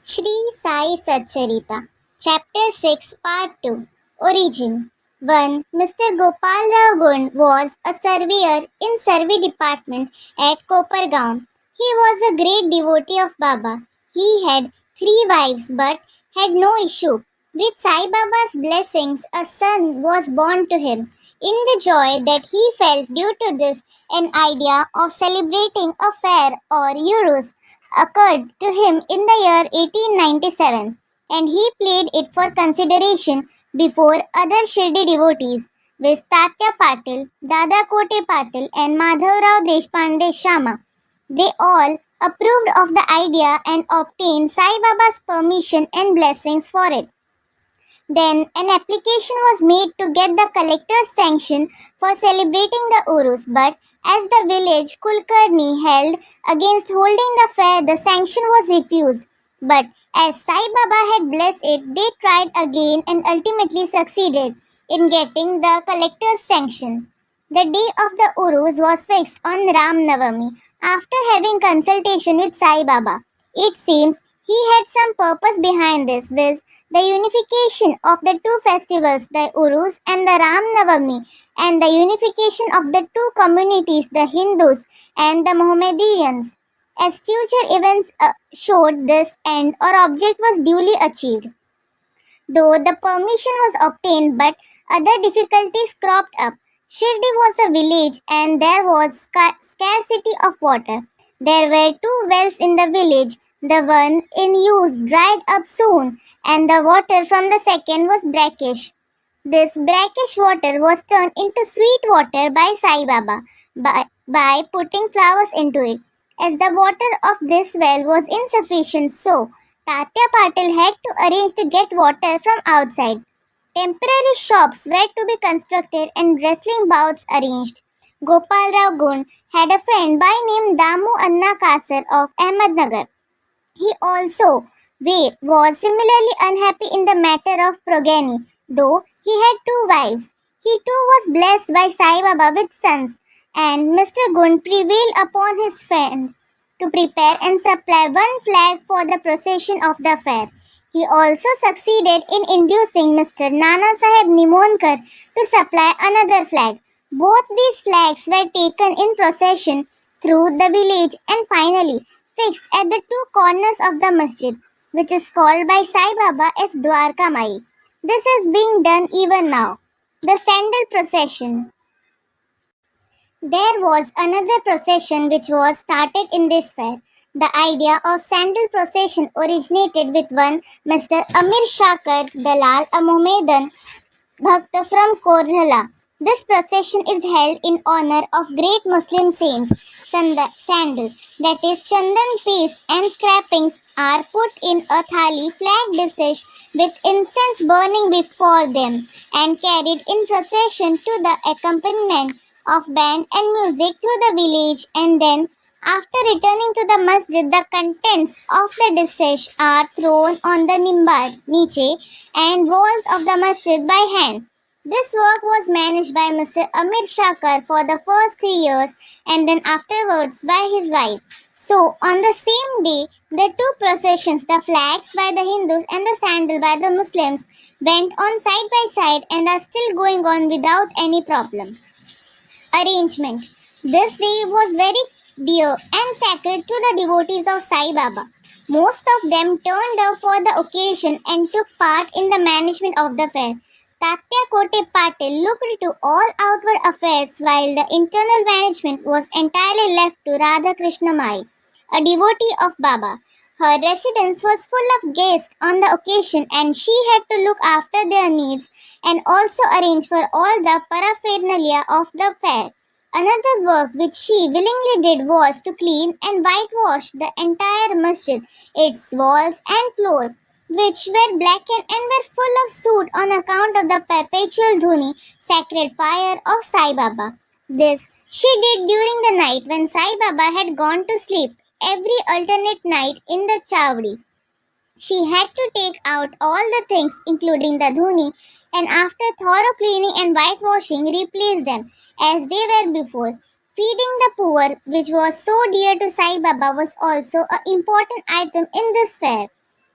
Shri Sai Satcharita, Chapter 6, Part 2, Origin 1. Mr. Gopal Rao Gund was a surveyor in Survey Department at Kopargaon. He was a great devotee of Baba. He had 3 wives but had no issue. With Sai Baba's blessings, a son was born to him. In the joy that he felt due to this, an idea of celebrating a fair or Urus occurred to him in the year 1897, and he played it for consideration before other Shirdi devotees with Tatya Patil, Dada Kote Patil, and Madhavrao Deshpande Shama. They all approved of the idea and obtained Sai Baba's permission and blessings for it. Then an application was made to get the collector's sanction for celebrating the Urus, but as the village Kulkarni held against holding the fair, the sanction was refused. But as Sai Baba had blessed it, they tried again and ultimately succeeded in getting the collector's sanction. The day of the Urus was fixed on Ram Navami after having consultation with Sai Baba. It seems he had some purpose behind this, viz. The unification of the two festivals, the Urus and the Ram Navami, and the unification of the two communities, the Hindus and the Mohammedans. As future events showed, this end or object was duly achieved. Though the permission was obtained, but other difficulties cropped up. Shirdi was a village and there was scarcity of water. There were 2 wells in the village. The one in use dried up soon, and the water from the second was brackish. This brackish water was turned into sweet water by Sai Baba by putting flowers into it. As the water of this well was insufficient, so Tatya Patil had to arrange to get water from outside. Temporary shops were to be constructed and wrestling bouts arranged. Gopal Rao Gund had a friend by name Damu Anna Kasar of Ahmednagar. He also was similarly unhappy in the matter of progeny, though he had 2 wives. He too was blessed by Sai Baba with sons, and Mr. Gund prevailed upon his friend to prepare and supply one flag for the procession of the fair. He also succeeded in inducing Mr. Nana Sahib Nimonkar to supply another flag. Both these flags were taken in procession through the village and finally fixed at the 2 corners of the masjid, which is called by Sai Baba as Dwarka Mai. This is being done even now. The Sandal Procession. There was another procession which was started in this fair. The idea of sandal procession originated with one Mr. Amir Shakar Dalal, a Mohammedan Bhakta from Korhala. This procession is held in honor of great Muslim saints. Sandal, that is chandan paste and scrapings, are put in a thali flag dish with incense burning before them and carried in procession to the accompaniment of band and music through the village, and then after returning to the masjid, the contents of the dish are thrown on the nimbar, niche, and walls of the masjid by hand. This work was managed by Mr. Amir Shakar for the first 3 years and then afterwards by his wife. So, on the same day, the 2 processions, the flags by the Hindus and the sandal by the Muslims, went on side by side and are still going on without any problem. Arrangement. This day was very dear and sacred to the devotees of Sai Baba. Most of them turned up for the occasion and took part in the management of the fair. Tatya Kote Patil looked to all outward affairs while the internal management was entirely left to Radha Krishna Mai, a devotee of Baba. Her residence was full of guests on the occasion and she had to look after their needs and also arrange for all the paraphernalia of the fair. Another work which she willingly did was to clean and whitewash the entire masjid, its walls and floor, which were blackened and were full of soot on account of the perpetual dhuni, sacred fire of Sai Baba. This she did during the night when Sai Baba had gone to sleep. Every alternate night in the chawdi, she had to take out all the things, including the dhuni, and after thorough cleaning and whitewashing, replace them as they were before. Feeding the poor, which was so dear to Sai Baba, was also an important item in this fair.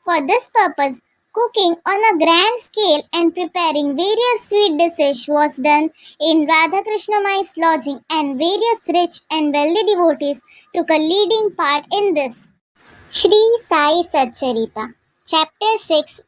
For this purpose, cooking on a grand scale and preparing various sweet dishes was done in Radhakrishna Mai's lodging, and various rich and wealthy devotees took a leading part in this. Shri Sai Satcharita, Chapter 6,